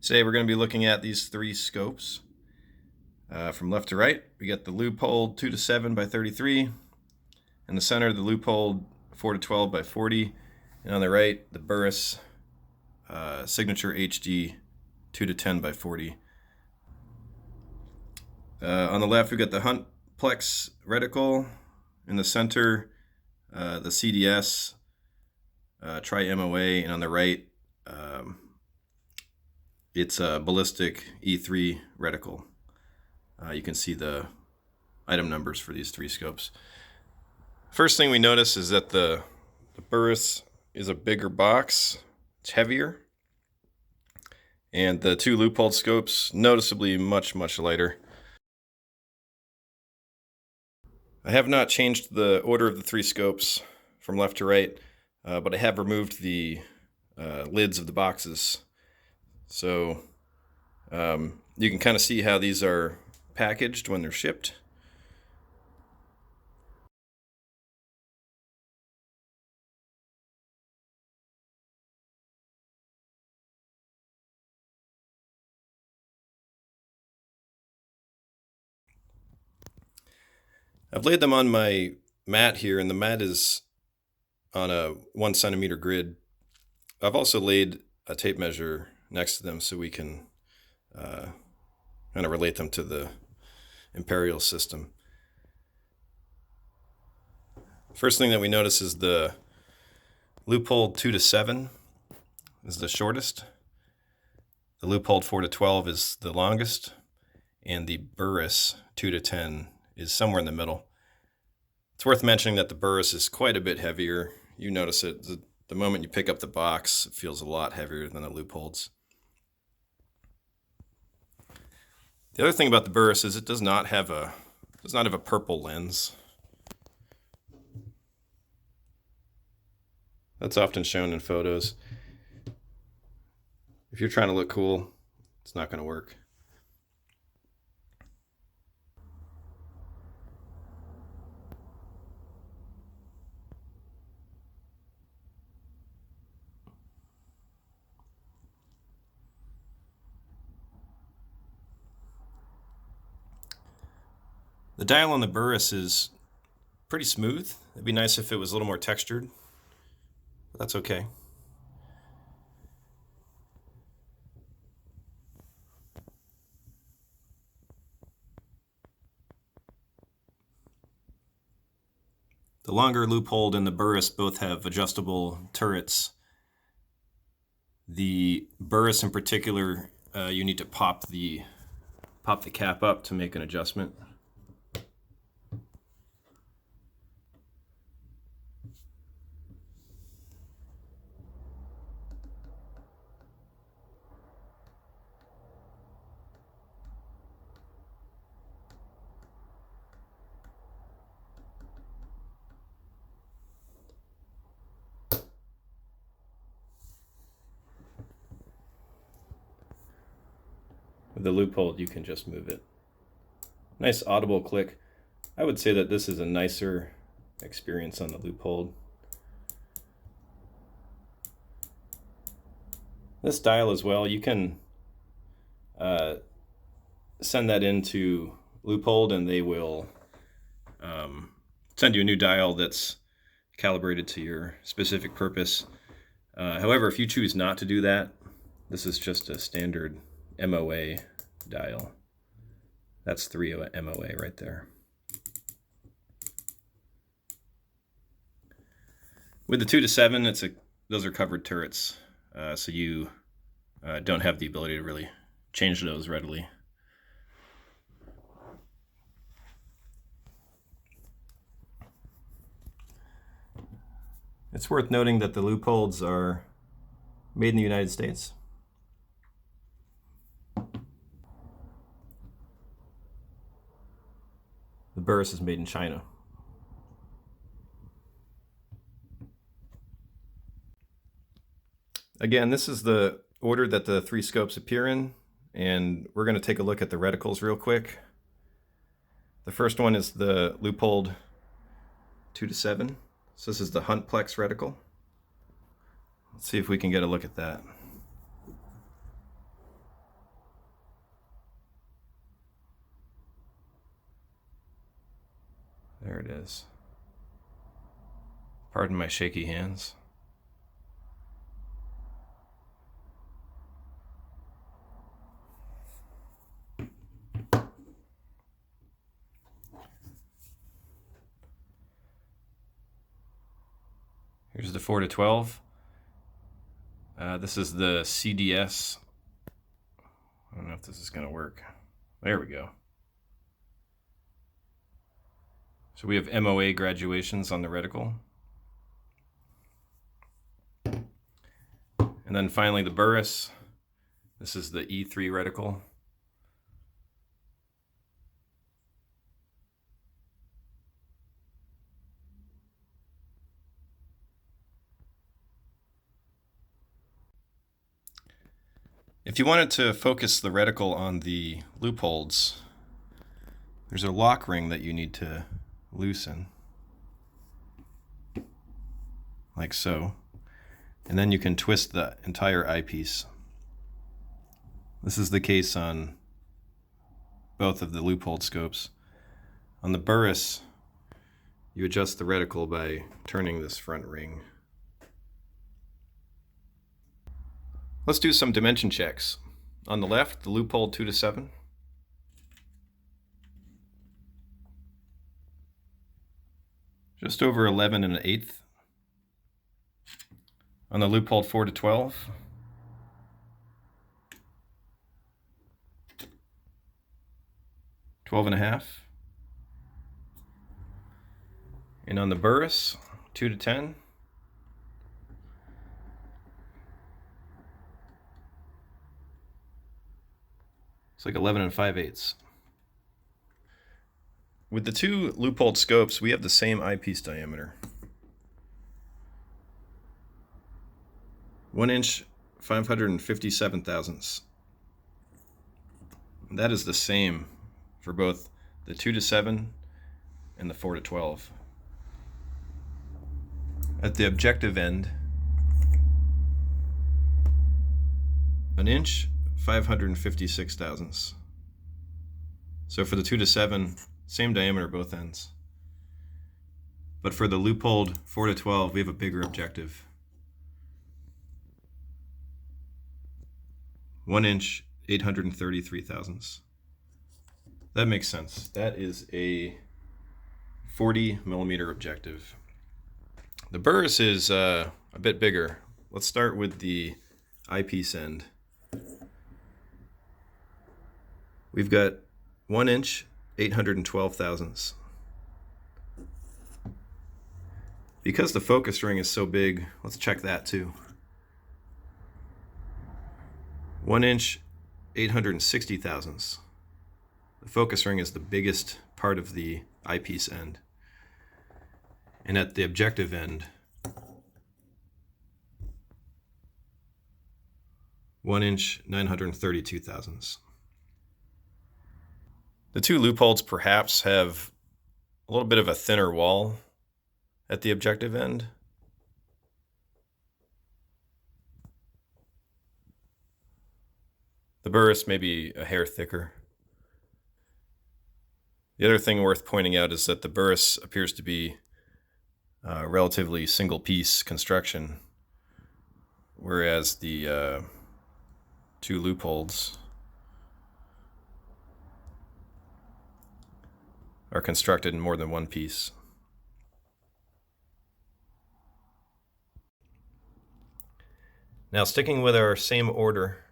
Today we're going to be looking at these three scopes. From left to right, we got the Leupold 2-7 by 33. In the center, the Leupold 4-12 by 40. And on the right, the Burris Signature HD 2-10 by 40. On the left, we got the hunt-plex Reticle. In the center, the CDS Tri-MOA. And on the right, it's a ballistic E3 reticle. You can see the item numbers for these three scopes. First thing we notice is that the Burris is a bigger box. It's heavier. And the two Leupold scopes, noticeably much lighter. I have not changed the order of the three scopes from left to right, but I have removed the lids of the boxes. So you can kind of see how these are packaged when they're shipped. I've laid them on my mat here, and the mat is on a 1 centimeter grid. I've also laid a tape measure next to them so we can kind of relate them to the imperial system. First thing that we notice is the Leupold 2-7 is the shortest. The Leupold 4-12 is the longest, and the Burris 2-10 is somewhere in the middle. It's worth mentioning that the Burris is quite a bit heavier. You notice it the moment you pick up the box. It feels a lot heavier than the Leupolds. The other thing about the Burris is it does not have a purple lens. That's often shown in photos. If you're trying to look cool, it's not going to work. The dial on the Burris is pretty smooth. It'd be nice if it was a little more textured, but that's okay. The longer Leupold and the Burris both have adjustable turrets. The Burris in particular, you need to pop the cap up to make an adjustment. With the Leupold, you can just move it. Nice audible click. I would say that this is a nicer experience on the Leupold. This dial as well, you can send that into Leupold and they will send you a new dial that's calibrated to your specific purpose. However, if you choose not to do that, this is just a standard MOA dial. That's 3 MOA right there. With the 2-7, those are covered turrets, so you don't have the ability to really change those readily. It's worth noting that the Leupolds are made in the United States. The Burris is made in China. Again, this is the order that the three scopes appear in, and we're going to take a look at the reticles real quick. The first one is the Leupold 2-7. So this is the hunt-plex reticle. Let's see if we can get a look at that. is. Pardon my shaky hands. Here's the 4-12. This is the CDS. I don't know if this is going to work. There we go. So we have MOA graduations on the reticle. And then finally the Burris. This is the E3 reticle. If you wanted to focus the reticle on the Leupolds, there's a lock ring that you need to loosen, like so, and then you can twist the entire eyepiece. This is the case on both of the Leupold scopes. On the Burris, you adjust the reticle by turning this front ring. Let's do some dimension checks. On the left, the Leupold 2-7. Just over 11 1/8. On the Leupold 4-12. 12 1/2. And on the Burris 2-10. It's like 11 5/8. With the two Leupold scopes, we have the same eyepiece diameter. 1 inch, 557 thousandths. That is the same for both the 2-7 and the 4-12. At the objective end, 1 inch, 556 thousandths. So for the 2-7, same diameter both ends. But for the Leupold 4-12, we have a bigger objective. 1 inch, 833 thousandths. That makes sense. That is a 40 millimeter objective. The Burris is a bit bigger. Let's start with the eyepiece end. We've got 1 inch, 812 thousandths. Because the focus ring is so big, let's check that too. 1 inch, 860 thousandths. The focus ring is the biggest part of the eyepiece end. And at the objective end, 1 inch, 932 thousandths. The two Leupolds perhaps have a little bit of a thinner wall at the objective end. The Burris may be a hair thicker. The other thing worth pointing out is that the Burris appears to be a relatively single-piece construction, whereas the two Leupolds are constructed in more than one piece. Now, sticking with our same order,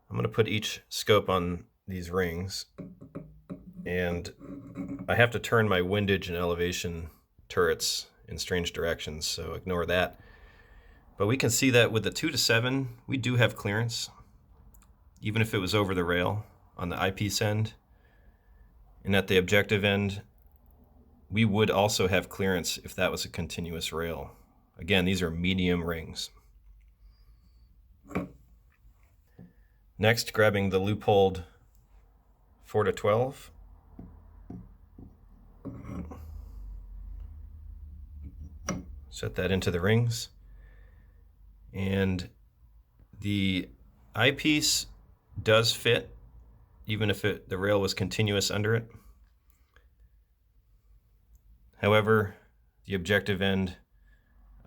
I'm going to put each scope on these rings, and I have to turn my windage and elevation turrets in strange directions, so ignore that. But we can see that with the 2-7, we do have clearance, even if it was over the rail on the eyepiece end. And at the objective end, we would also have clearance if that was a continuous rail. Again, these are medium rings. Next, grabbing the Leupold 4-12. Set that into the rings. And the eyepiece does fit, even if the rail was continuous under it. However, the objective end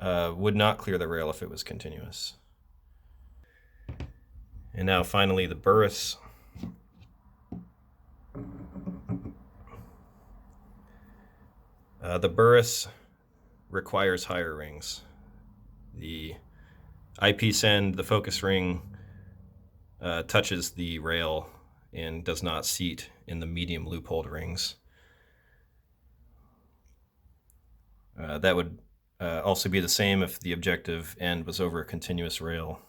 would not clear the rail if it was continuous. And now finally the Burris. The Burris requires higher rings. The eyepiece end, the focus ring, touches the rail and does not seat in the medium Leupold rings. That would also be the same if the objective end was over a continuous rail.